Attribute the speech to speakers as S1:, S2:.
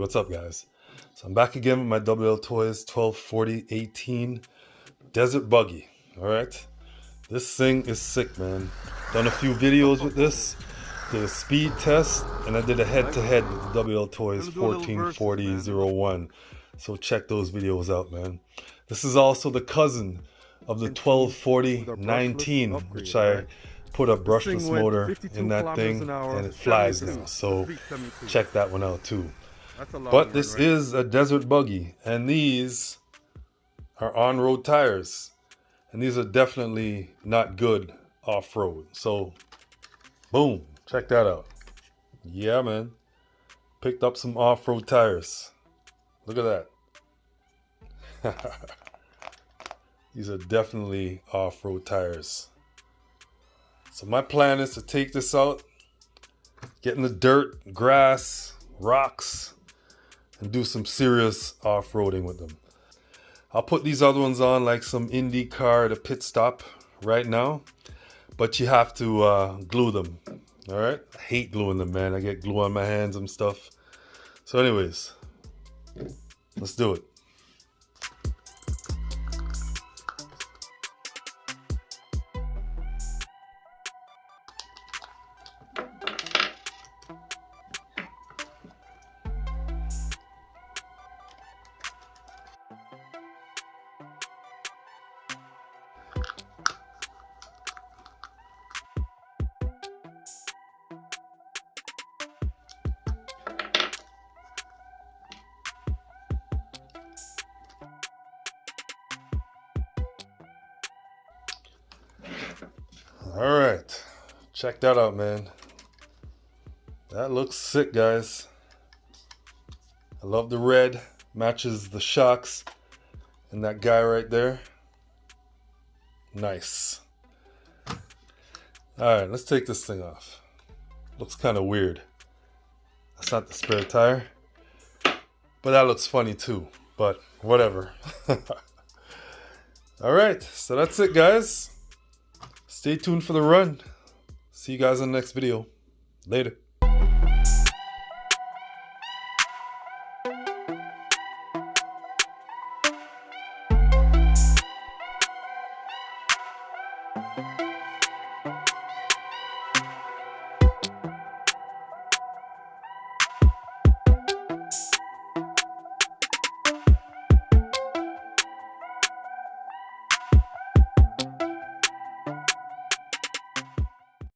S1: what's up guys? So I'm back again with my Wltoys 1240-18 Desert Buggy. Alright, this thing is sick, man. Done a few videos with this, did a speed test, and I did a head-to-head with the Wltoys 1440-01. So check those videos out, man. This is also the cousin of the 1240-19, which I put a brushless motor in that thing and it flies now, so check that one out too. But this is a desert buggy, and these are on-road tires, and these are definitely not good off-road. So boom, check that out. Yeah man, picked up some off-road tires. Look at that. These are definitely off-road tires. So my plan is to take this out, get in the dirt, grass, rocks, and do some serious off-roading with them. I'll put these other ones on like some Indy car at a pit stop right now, but you have to glue them. All right, I hate gluing them, man. I get glue on my hands and stuff. So anyways, let's do it. All right, check that out, man. That looks sick, guys. I love the red, matches the shocks and that guy right there. Nice. All right, let's take this thing off. Looks kind of weird. That's not the spare tire, but that looks funny too, but whatever. All right, so that's it, guys. Stay tuned for the run. See you guys in the next video. Later.